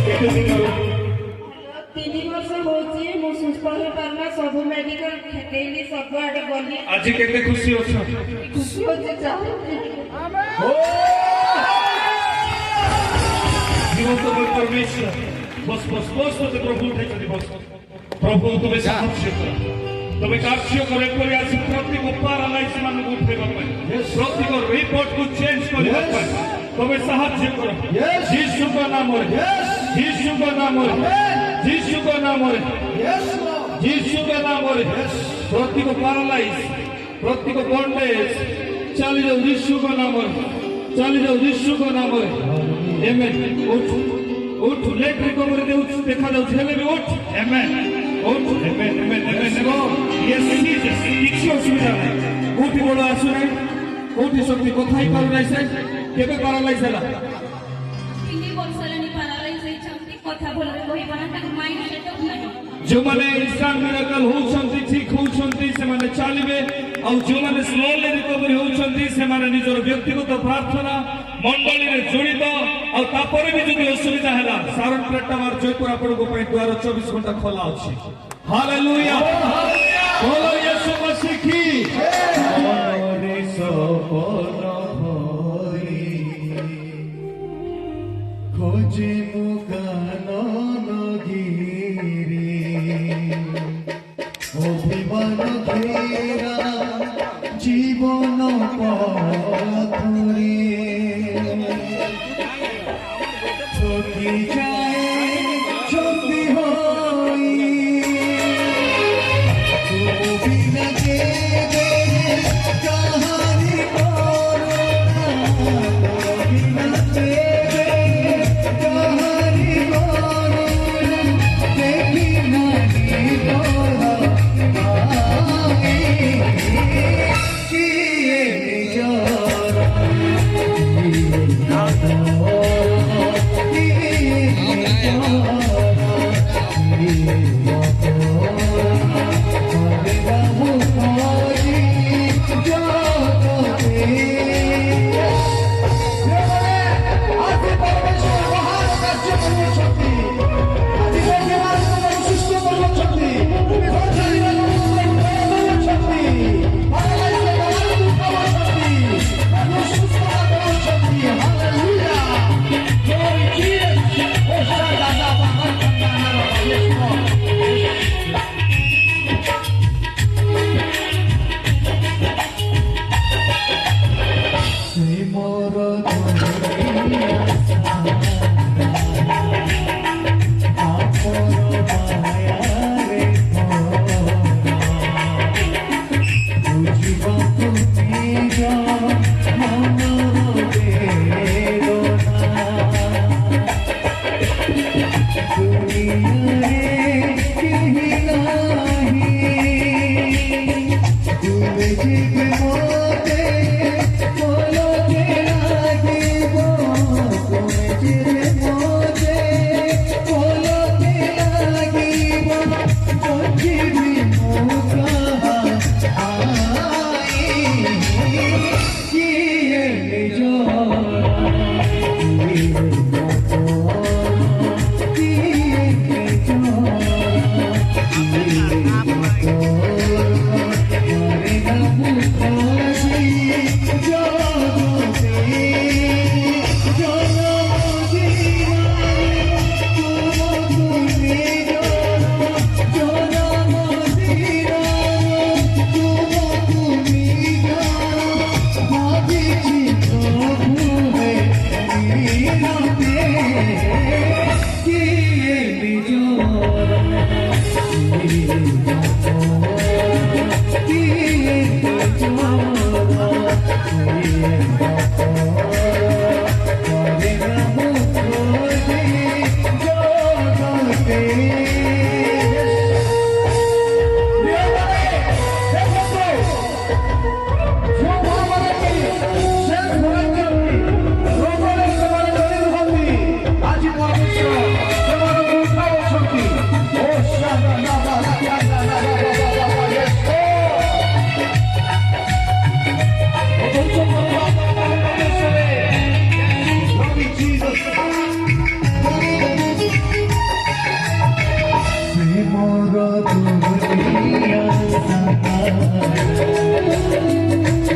କେତେ ଦିନରୁ? 3 ବର୍ଷ ହଉଛି ମୁଁ ସୁସ୍ଥ ହେଇପାରୁନା, ସବୁ ମେଡିକାଲ ଖେଟେଇଲି, ସବୁଆଡେ ଗଲି। ଆଜି କେତେ ଖୁସି ଅଛ? ଖୁସି ହଉଛି ଚାହୁଁଛି। जीवंत परमेश्वर बस बस बस ते प्रभु उठाइछथि बस प्रभु तुमे साहाय्य कर तुमे कार्य करे कोरी आज प्रत्येक पैरालाइज मान को उठेबा पाए प्रत्येक रिपोर्ट को चेंज करबा पाए तुमे साहाय्य कर यीशु का नाम रे यीशु का नाम रे यीशु का नाम रे यीशु का नाम रे प्रत्येक पैरालाइज प्रत्येक बॉन्डेज चली जाओ यीशु का नाम रे चली जाओ यीशु का नाम रे Amen. उठ लेट रिकवरी दे उठ देखा जाऊ हेले भी उठ Amen. उठ Amen Amen Amen yes Jesus किसी असुविधा नहीं कोठी बोलो आसु नहीं कोठी शक्ति कथाई कर नहीं से केबे पैरालाइज होला 3 ବର୍ଷ ହେଲାଣି ପାରାଲାଇଜ ହେଇଛନ୍ତି, କଥା ଭଲରେ କହିପାରନ୍ତି, ତାଙ୍କ ମାଇଣ୍ଡ ସେଟଅପ୍ ନାହିଁ। जो माने इंस्टांट मिरेकल होउछंती ठीक होउछंती से माने चालिबे और जो माने स्लोली रिकवरी होउछंती से माने निजर व्यक्तिगत प्रार्थना मंडली रे जड़ित और तापर भी जदि असुविधा हैला सारण प्लेटमार जयपुर आपण को पई द्वार 24 घंटा खोला अछि। हालेलुया बोलो यीशु मसीह की रे सपन भरी खोजे मुकान অভিমান ঘেরা জীবন পথরে ঠকি যায় সত্যি হই অভিমান দেবে কাহারি করোনা অভিমান দেবে কাহারি করোনা দেখি না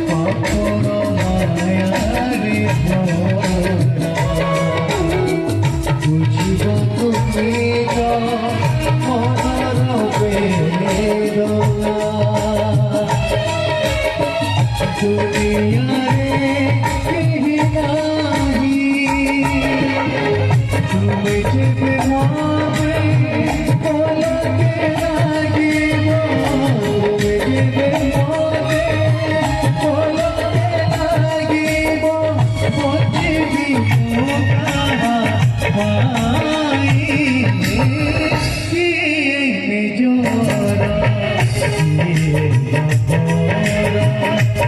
পাপর মায়ারে বুঝিব তুমি মনর বেদনা দুনিয়ারে কেহি নাহি তুমি যেবে মনে পলকে লাগিব তুমি যেবে মনে পলকে লাগিব বজিবি কাহা পাইনে কিয়ে নিজরা কিয়ে নিজরা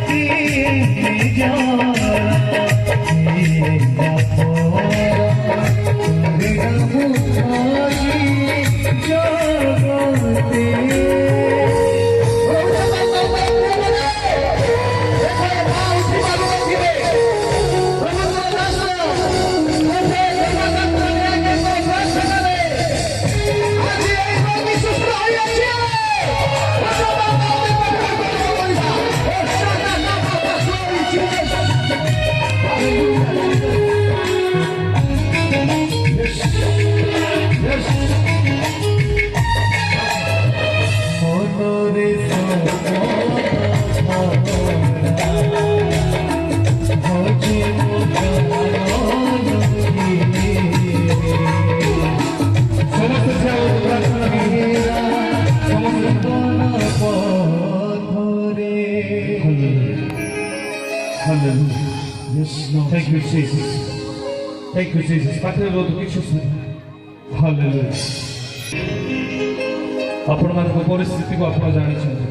কিয়ে নিজরা কিয়ে নিজরা Thank you, Jesus. Thank you, Jesus. ପାଖରେ ବହୁତ କିଛି ହାଲେଲୁୟା। ଆପଣମାନଙ୍କ ପରିସ୍ଥିତିକୁ ଆପଣ ଜାଣିଛନ୍ତି,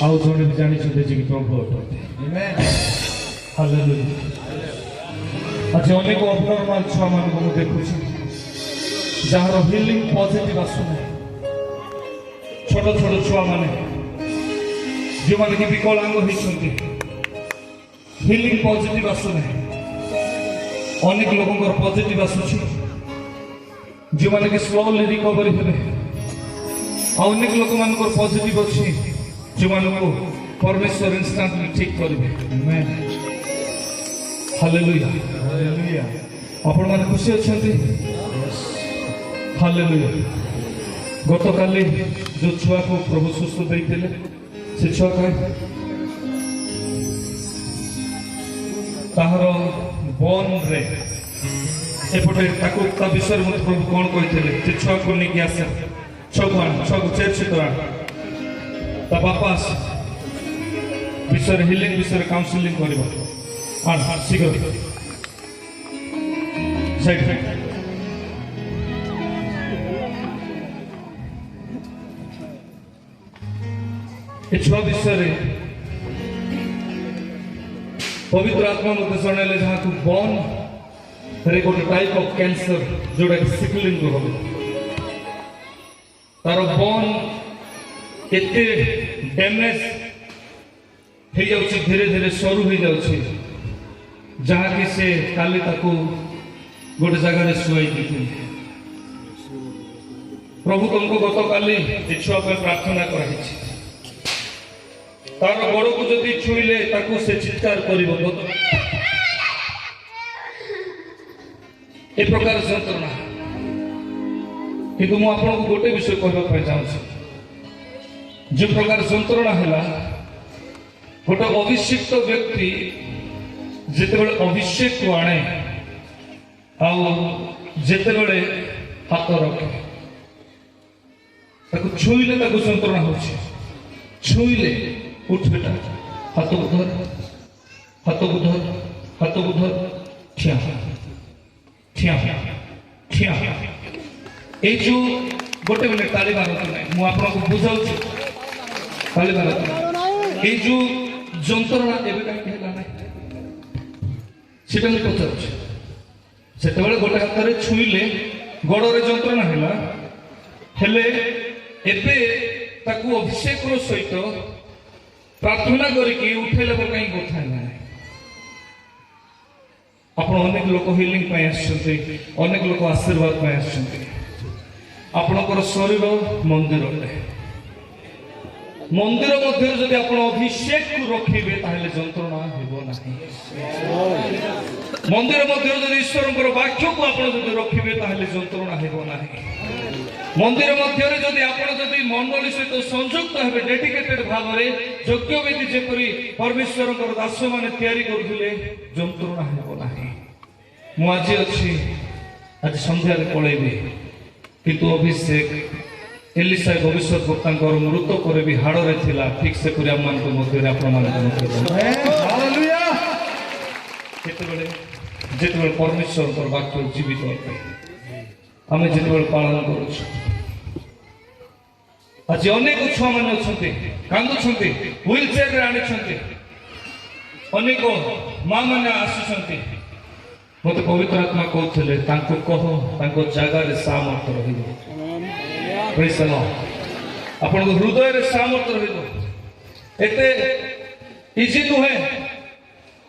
ଆଉ ଜଣେ ବି ଜାଣିଛନ୍ତି ଯେ କି ପ୍ରଭୁ ଅଟନ୍ତି। ହାଲେଲୁୟା। ଆଜି ଅନେକ ଅବନର୍ମାଲ ଛୁଆମାନଙ୍କୁ ମୁଁ ଦେଖୁଛି ଯାହାର ହିଲିଂ ପଜିଟିଭ ଆସୁନାହିଁ। ଛୋଟ ଛୋଟ ଛୁଆମାନେ ଯେଉଁମାନେ କି ବିକଳାଙ୍ଗ ହେଇଛନ୍ତି, ହିଲିଂ ପଜିଟିଭ ଆସୁନାହିଁ। ଅନେକ ଲୋକଙ୍କର ପଜିଟିଭ ଆସୁଛି ଯେଉଁମାନେ କି ସ୍ଲୋଲି ରିକଭରି ହେବେ, ଆଉ ଅନେକ ଲୋକମାନଙ୍କର ପଜିଟିଭ ଅଛି ଯେଉଁମାନଙ୍କୁ ପରମେଶ୍ୱର ଇନଷ୍ଟାଣ୍ଟଲି ଠିକ୍ କରିବେ। ହାଲେଲୁୟା। ଆପଣମାନେ ଖୁସି ଅଛନ୍ତି? ହାଲେଲୁୟା। ଗତକାଲି ଯେଉଁ ଛୁଆକୁ ପ୍ରଭୁ ସୁସ୍ଥ ଦେଇଥିଲେ, ସେ ଛୁଆ କାହିଁ ତାହାର ବନରେ ଏପଟେ ତାକୁ ତା ବିଷୟରେ ମୋତେ ପ୍ରଭୁ କ'ଣ କହିଥିଲେ, ସେ ଛୁଆକୁ ନେଇକି ଆସେ, ଛୁଆକୁ ଚେର୍ଚିତ ତା ବାପା ଆସେ ବିଷୟରେ ହିଲିଂ ବିଷୟରେ କାଉନସିଲିଂ କରିବ। ଶୀଘ୍ର ସେଇଠି ଏ ଛୁଆ ବିଷୟରେ ପବିତ୍ର ଆତ୍ମା ମୋତେ ଜଣାଇଲେ, ଯାହାକୁ ବୋନରେ ଗୋଟେ ଟାଇପ୍ ଅଫ୍ କ୍ୟାନ୍ସର ଯୋଉଟାକି ସିକଲିଂ ରୋଗ, ତାର ବୋନ୍ ଏତେ ଡ୍ୟାମେଜ ହେଇଯାଉଛି, ଧୀରେ ଧୀରେ ସରୁ ହେଇଯାଉଛି, ଯାହାକି ସେ କାଲି ତାକୁ ଗୋଟେ ଜାଗାରେ ଶୁଆଇ ଦେଇଥିଲେ। ପ୍ରଭୁ ତମକୁ ଗତକାଲି ଏ ଛୁଆ ପାଇଁ ପ୍ରାର୍ଥନା କରାଯାଇଛି। ତାର ଗୋଡ଼କୁ ଯଦି ଛୁଇଁଲେ ତାକୁ ସେ ଚିତ୍କାର କରିବ, ଏ ପ୍ରକାର ଯନ୍ତ୍ରଣା। କିନ୍ତୁ ମୁଁ ଆପଣଙ୍କୁ ଗୋଟେ ବିଷୟ କହିବା ପାଇଁ ଚାହୁଁଛି, যে প্রকার যন্ত্রণা হেলা, গোটে অভিষিক্ত ব্যক্তি যেতবে অভিষেক আনে যেতবে হাত রখে, তাকে ছুঁইলে তাকে যন্ত্রণা হচ্ছে, ছুঁইলে উঠবে, হাতକୁ ধর, হাতକୁ ধর, হাতକୁ ধর, ঠিয়া ঠিয়া ঠিয়া। এই যে গোটে মিনিট তালি মারନ୍ତୁ ନାହିଁ, ମୁଁ ଆପଣଙ୍କୁ ବୁଝାଉଛି, ତାଳି ମାରନ୍ତୁ ନାହିଁ। এই যে ଯନ୍ତ୍ରଣା ଏବେ କାହିଁକି ହେଲା ନାହିଁ ସେଟା ମୁଁ ପଚାରୁଛି। ସେତେବେଳେ ଗୋଟେ ହାତରେ ଛୁଇଁଲେ ଗୋଡ଼ରେ ଯନ୍ତ୍ରଣା ହେଲା, ହେଲେ ଏବେ ତାକୁ ଅଭିଷେକର ସହିତ ପ୍ରାର୍ଥନା କରିକି ଉଠେଇଲେ କାହିଁକି କଥା ହେଲା ନାହିଁ? ଆପଣ ଅନେକ ଲୋକ ହିଲିଂ ପାଇଁ ଆସିଛନ୍ତି, ଅନେକ ଲୋକ ଆଶୀର୍ବାଦ ପାଇଁ ଆସିଛନ୍ତି। ଆପଣଙ୍କର ଶରୀର ମନ୍ଦିର ଅଟେ, ମନ୍ଦିର ମଧ୍ୟରେ ଯଦି ଆପଣ ଅଭିଷେକକୁ ରଖିବେ ତାହେଲେ ଯନ୍ତ୍ରଣା ହେବ ନାହିଁ। ମନ୍ଦିର ମଧ୍ୟରେ ଯଦି ଈଶ୍ୱରଙ୍କର ବାକ୍ୟକୁ ଆପଣ ଯଦି ରଖିବେ ତାହେଲେ ଯନ୍ତ୍ରଣା ହେବ ନାହିଁ। ମନ୍ଦିର ମଧ୍ୟରେ ଯଦି ଆପଣ ଯଦି ମଣ୍ଡଳୀ ସହିତ ସଂଯୁକ୍ତ ହେବେ ଡେଡିକେଟେଡ୍ ଭାବରେ ଯୋଗ୍ୟ ବ୍ୟକ୍ତି ଯେପରି ପରମେଶ୍ୱରଙ୍କର ଦାସମାନେ ତିଆରି କରୁଥିଲେ ଯନ୍ତ୍ରଣା ହେବ ନାହିଁ। ମୁଁ ଆଜି ଅଛି, ଆଜି ସନ୍ଧ୍ୟାରେ ପଳେଇବି, କିନ୍ତୁ ଅଭିଷେକ ଏଲିସା ଭବିଷ୍ୟତ ବକ୍ତାଙ୍କର ମୃତ ପରେ ବି ହାଡ଼ରେ ଥିଲା, ଠିକ୍ ସେପରି ଆମମାନଙ୍କ ମଧ୍ୟରେ ଆପଣମାନଙ୍କ ମଧ୍ୟରେ କେତେବେଳେ ଯେତେବେଳେ ପରମେଶ୍ୱରଙ୍କର ବାକ୍ୟ ଜୀବିତ ଅଟେ ଆମେ ଯେତେବେଳେ ପାଳନ କରୁଛୁ। ଆଜି ଅନେକ ଛୁଆମାନେ ଅଛନ୍ତି କାନ୍ଦୁଛନ୍ତି, ହ୍ୱିଲ ଚେୟାରରେ ଆଣିଛନ୍ତି, ଅନେକ ମା ମାନେ ଆସୁଛନ୍ତି। ମତେ ପବିତ୍ର ଆତ୍ମା କହୁଥିଲେ ତାଙ୍କୁ କହ ତାଙ୍କ ଜାଗାରେ ସାମର୍ଥ୍ୟ ରହିବ। ଆପଣଙ୍କ ହୃଦୟରେ ସାମର୍ଥ୍ୟ ରହିବ। ଏତେ ଇଜି ନୁହେଁ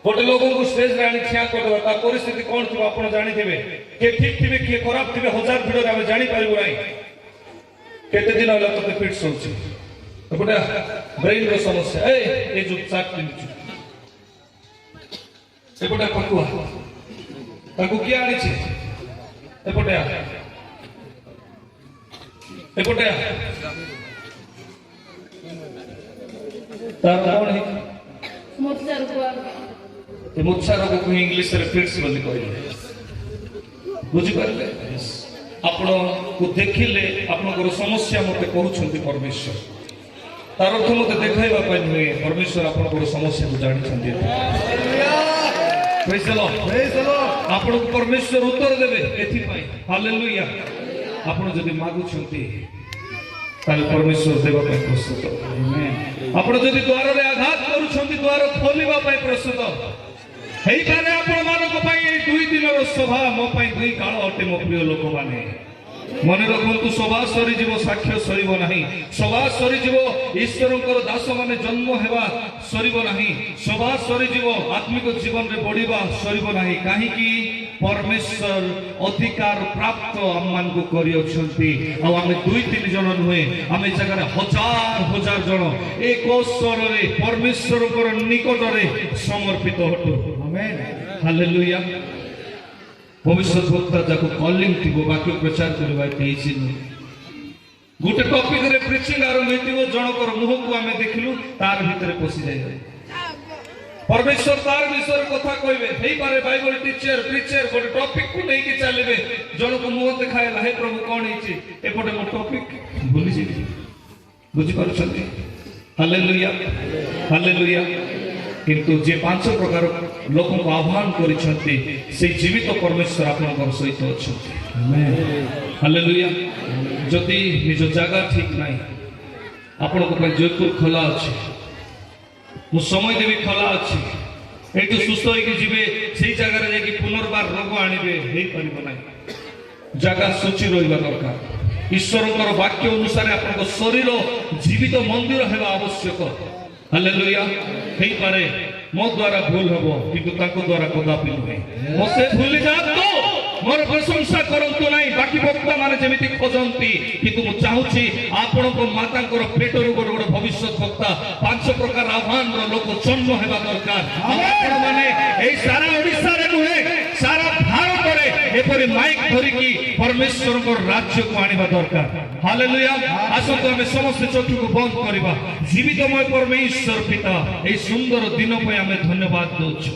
ଗୋଟେ ଲୋକଙ୍କୁ ଷ୍ଟେଜରେ ଆଣି ଠିଆ କରିଦେବା। ତା ପରିସ୍ଥିତି କଣ ଥିବ ଆପଣ ଜାଣିଥିବେ। କିଏ ଠିକ ଥିବେ କିଏ ଖରାପ ଥିବେ, ହଜାର ଭିଡରେ ଆମେ ଜାଣିପାରିବୁ ନାହିଁ। କେତେ ଦିନ ହେଲା ତତେ ଫିଟ୍ସ ହଉଛି, ଗୋଟେ ବ୍ରେନର ସମସ୍ୟା, ଏ ଯୋଉ ଚାଟ ପିନ୍ଧୁଛୁ, ଏପଟେ ପକୁଆ, ତାକୁ କିଏ ଆଣିଛି, ଏପଟେ ଏପଟେ ତାର କଣ ମୂର୍ଚ୍ଛା ରୋଗକୁ ଇଂଲିଶରେ ଫିଟ୍ସ ବୋଲି କହିଲେ, ବୁଝିପାରିଲେ? ଆପଣଙ୍କୁ ଦେଖିଲେ ଆପଣଙ୍କର ସମସ୍ୟା ମତେ କହୁଛନ୍ତି ପରମେଶ୍ୱର। ତାର ଅର୍ଥ ମତେ ଦେଖାଇବା ପାଇଁ ନୁହେଁ, ପରମେଶ୍ୱର ଆପଣଙ୍କର ସମସ୍ୟାକୁ ଜାଣିଛନ୍ତି। ଆପଣଙ୍କୁ ପରମେଶ୍ୱର ଉତ୍ତର ଦେବେ ଏଥିପାଇଁ। ହାଲେଲୁୟା। ଆପଣ ଯଦି ମାଗୁଛନ୍ତି ତାହେଲେ ପରମେଶ୍ୱର ଦେବା ପାଇଁ ପ୍ରସ୍ତୁତ। ଆପଣ ଯଦି ଦ୍ୱାରରେ ଆଘାତ କରୁଛନ୍ତି ଦ୍ୱାର ଖୋଲିବା ପାଇଁ ପ୍ରସ୍ତୁତ। ହେଇପାରେ ଆପଣ ମାନଙ୍କ ପାଇଁ ଏଇ 2 ଦିନର ସଭା ମୋ ପାଇଁ 2 କାଳ ଅଟେ। ମୋ ପ୍ରିୟ ଲୋକମାନେ ମନେ ରଖନ୍ତୁ, ସଭା ସରିଯିବ, ସାକ୍ଷ୍ୟ ସରିବ ନାହିଁ। ସଭା ସରିଯିବ, ଈଶ୍ୱରଙ୍କର ଦାସ ମାନେ ଜନ୍ମ ହେବା ସରିବ ନାହିଁ। ସଭା ସରିଯିବ, ଆତ୍ମିକ ଜୀବନରେ ବଢିବା ସରିବ ନାହିଁ। କାହିଁକି? ପରମେଶ୍ୱର ଅଧିକାର ପ୍ରାପ୍ତ ଆମମାନଙ୍କୁ କରିଅଛନ୍ତି। ଆଉ ଆମେ 2-3 ଜଣ ନୁହେଁ, ଆମେ ଏ ଜାଗାରେ ହଜାର ହଜାର ଜଣ ଏକ ସ୍ୱରରେ ପରମେଶ୍ୱରଙ୍କର ନିକଟରେ ସମର୍ପିତ ହଟୁ। ଆମେନ୍, ହାଲେଲୁୟା। ଭବିଷ୍ୟତ ବକ୍ତା ଯାକୁ କଲିଂ ଥିବ ବାକ୍ୟ ପ୍ରଚାର କରିବା ହେଇଛି ନୁହେଁ। ଗୋଟେ ଟପିକରେ ପ୍ରିଚିଂ ଆରମ୍ଭ ହେଇଥିବ, ଜଣଙ୍କର ମୁହଁକୁ ଆମେ ଦେଖିଲୁ, ତାର ଭିତରେ ପଶି ଯାଇଥାଏ। ପରମେଶ୍ୱର ତାର ବିଷୟରେ କଥା କହିବେ। ହେଇପାରେ ବାଇବଲ ଟିଚର ପ୍ରିଚର ଗୋଟେ ଟପିକକୁ ନେଇକି ଚାଲିବେ, ଜଣକୁ ମୁହଁ ଦେଖାଇଲା, ହେ ପ୍ରଭୁ କଣ ହେଇଛି, ଏପଟେ ମୋ ଟପିକ ଭୁଲିଯିବି। ବୁଝିପାରୁଛନ୍ତି? Hallelujah, hallelujah. କିନ୍ତୁ ଯେ 5 ପ୍ରକାର ଲୋକଙ୍କୁ ଆହ୍ୱାନ କରିଛନ୍ତି ସେଇ ଜୀବିତ ପରମେଶ୍ୱର ଆପଣଙ୍କର ସହିତ ଅଛନ୍ତି। ହାଲେଲୁୟା। ଯଦି ନିଜ ଜାଗା ଠିକ ନାହିଁ, ଆପଣଙ୍କ ପାଇଁ ଜୟପୁର ଖୋଲା ଅଛି, ମୁଁ ସମୟ ଦେବି, ଖୋଲା ଅଛି। ଏଇଠୁ ସୁସ୍ଥ ହେଇକି ଯିବେ, ସେଇ ଜାଗାରେ ଯାଇକି ପୁନର୍ବାର ରୋଗ ଆଣିବେ, ହେଇପାରିବ ନାହିଁ। ଜାଗା ସୂଚି ରହିବା ଦରକାର। ଈଶ୍ୱରଙ୍କର ବାକ୍ୟ ଅନୁସାରେ ଆପଣଙ୍କ ଶରୀର ଜୀବିତ ମନ୍ଦିର ହେବା ଆବଶ୍ୟକ। ହାଲେଲୁୟା। ହେଇପାରେ ମୋ ଦ୍ୱାରା ଭୁଲ ହବ, କିନ୍ତୁ ତାଙ୍କ ଦ୍ୱାରା କଦାପି ନୁହେଁ। ମତେ ଭୁଲି ଯାଆନ୍ତୁ, ମୋର ପ୍ରଶଂସା କରନ୍ତୁ ନାହିଁ, ବାକି ବକ୍ତା ମାନେ ଯେମିତି ଖୋଜନ୍ତି, କିନ୍ତୁ ମୁଁ ଚାହୁଁଛି ଆପଣଙ୍କ ମାତାଙ୍କର ପେଟରୁ ଗୋଟେ ଭବିଷ୍ୟତ ବକ୍ତା 5 ପ୍ରକାର ଆହ୍ୱାନର ଲୋକ ଜନ୍ମ ହେବା ଦରକାର। ଆପଣ ମାନେ ଏଇ ସାରା ଓଡ଼ିଶାରେ ନୁହେଁ, ସାରା ଭାରତରେ ଏପରି ମାଇକ ଧରିକି ପରମେଶ୍ୱରଙ୍କର ରାଜ୍ୟକୁ ଆଣିବା ଦରକାର। ହାଲେଲୁୟା। ଆସନ୍ତୁ ଆମେ ସମସ୍ତେ ଚକ୍ଷୁକୁ ବନ୍ଦ କରିବା। ଜୀବିତମୟ ପରମେଶ୍ୱର ପିତା, ଏଇ ସୁନ୍ଦର ଦିନ ପାଇଁ ଆମେ ଧନ୍ୟବାଦ ଦଉଛୁ।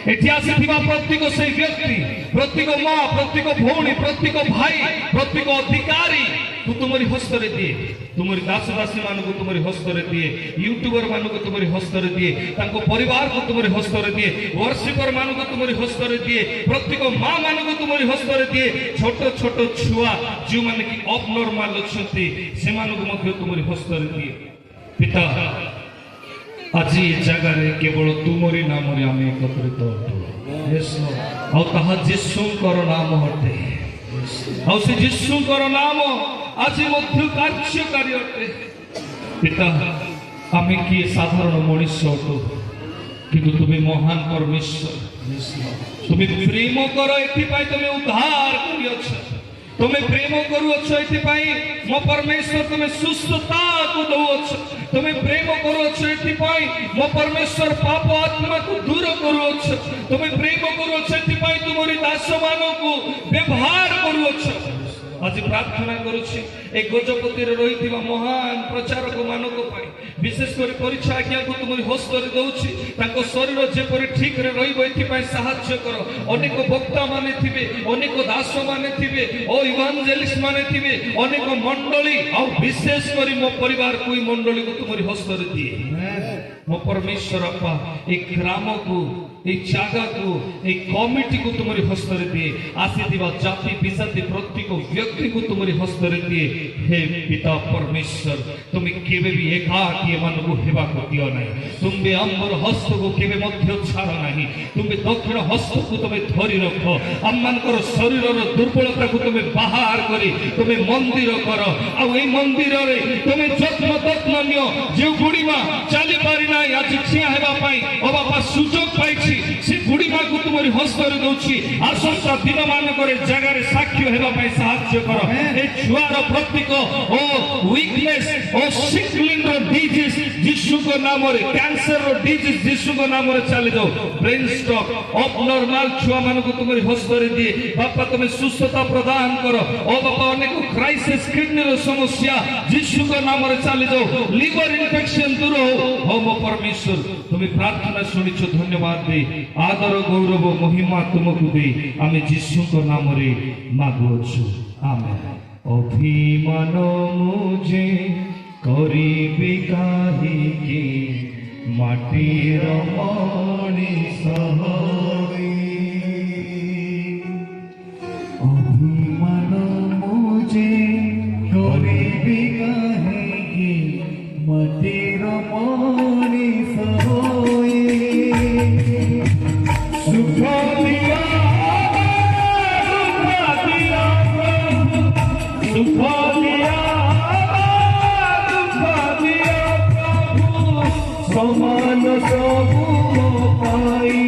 ଏଠି ଆସିଥିବା ପ୍ରତ୍ୟେକ ସେଇ ବ୍ୟକ୍ତି, ପ୍ରତ୍ୟେକ ମା, ପ୍ରତ୍ୟେକ ଭଉଣୀ, ପ୍ରତ୍ୟେକ ଭାଇ, ପ୍ରତ୍ୟେକ ଅଧିକାରୀ ତୁ ତୁମରି ହସ୍ତରେ ଦିଏ। ତୁମରି ଦାସ ଦାସୀ ମାନଙ୍କୁ ତୁମରି ହସ୍ତରେ ଦିଏ। ୟୁଟ୍ୟୁବର ମାନଙ୍କୁ ତୁମରି ହସ୍ତରେ ଦିଏ। ତାଙ୍କ ପରିବାରକୁ ତୁମରି ହସ୍ତରେ ଦିଏ। ବର୍ଷିକର ମାନଙ୍କୁ ତୁମରି ହସ୍ତରେ ଦିଏ। ପ୍ରତ୍ୟେକ ମା ମାନଙ୍କୁ ତୁମରି ହସ୍ତରେ ଦିଏ। ଛୋଟ ଛୋଟ ଛୁଆ ଯେଉଁମାନେ କି ଅବନର୍ମାଲ ଅଛନ୍ତି ସେମାନଙ୍କୁ ମଧ୍ୟ ତୁମରି ହସ୍ତରେ ଦିଏ। ପିତା, ଆଜି ଏ ଜାଗାରେ କେବଳ ତୁମରି ନାମରେ ଆମେ ଏକତ୍ରିତ ଅଟୁ। ଆଉ ତାହା ଯୀଶୁଙ୍କର ନାମ ଅଟେ। ଆଉ ସେ ଯୀଶୁଙ୍କର ନାମ ଆଜି ମଧ୍ୟ କାର୍ଯ୍ୟକାରୀ ଅଟେ। ପିତା, ଆମେ କିଏ ସାଧାରଣ ମଣିଷ ଅଟୁ, କିନ୍ତୁ ତୁମେ ମହାନ ପରମେଶ୍ୱର। ତୁମେ ପ୍ରେମ କର, ଏଥିପାଇଁ ତୁମେ ଉଦ୍ଧାର କରିଅଛ। तुम्हें प्रेम करुअछ एथिपाई मो परमेश्वर तुम्हें सुस्थता को दउछ तुम्हें प्रेम करुअछ एथिपाई मो परमेश्वर पाप आत्मा को दूर करुअछ तुम्हें प्रेम करुअछ एथिपाई तुमरी दास मानो को व्यवहार करुअछ आज प्रार्थना करुछि ए गजपति रे रहिथिबा महान प्रचारक मानक पाई विशेष कर परीक्षा आज्ञा को तुमरी हस्त रे दउछि ताको शरीर जेपरि ठीक रे रहिबो एथिपाई सहाय्य कर अनेक वक्ता माने थिबे अनेक दास माने थिबे ओ इवांजेलिस्ट माने थिबे अनेक मंडली और विशेष करी मो परिवार कोई मंडली को तुमरी हस्त रे दिए मो परमेश्वर अपा एक ग्राम को एक जगह को एक कमिटी को तुम्हारी हस्त रे दिए आसीथिबा जाति विजाति प्रत्येक व्यक्ति को तुम्हारी हस्त रे दिए हे पिता परमेश्वर तुम केबे भी एकाकी मन को हेबा को दियो नहीं तुम आमर हस्त को केबे मध्य छाड़ नहीं तुम दक्षिण हस्त को तुम धरी रखो आमनकर शरीर रो दुर्बलता को तुम बाहर करी तुम मंदिर कर आ ए मंदिर रे तुम जत्न नियो जे गुडीमा चली पारि ना आज छिया हेबा पाई ओ बापा सुजोग पाइछि से गुडीमा को तुमरी हस्त रे दउछि आसंता दिन मानकर जगह रे साक्ष्य हेबा पाई सहाय्य कर ए छुआर प्रत्येक ओ वीकनेस ओ सिकलिंग रो डिजीज यीशु को नाम रे कैंसर रो डिजीज यीशु को नाम रे चली जाओ ब्रेन स्ट्रोक अबनॉर्मल छुआ मान को तुमरी हस्त रे दिए बापा तुम सुस्थता प्रदान करो ओ बापा अनेक क्राइसिस किडनी रो समस्या यीशु को नाम रे चली जाओ लिवर इन्फेक्शन दूर हो मो परमेश्वर तुम्हें प्रार्थना शुनिछु धन्यवाद दे आदर गौरव महिमा तुमको दे आमे यीशु को नाम रे मागुछु आमेन अभिमान मुझे करिबि काहिकी माटीर मणिष होई अभिमान मुझे करिबि काहिकी माटीर मणिष होई सुख दिया सुख दिया प्रभु समान सबु पाई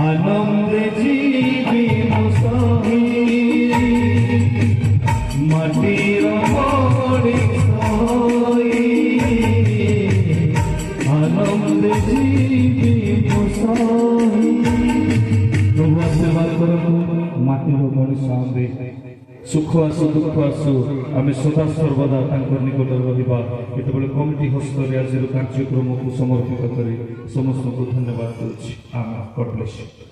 आनंद जीवी मुसाही माटीर मणिष होई आनंद जीवी मुसाही प्रभु आशीर्वाद करतु माटीर मणिष आंदे सुख आसु दुख आसु आमे सदा सर्वदा तांकर निकट रहिबा केतबेले कमिटी हस्त रे आज कार्यक्रम को समर्पित करी समस्त को धन्यवाद देछि आमेन गॉड ब्लेस यू।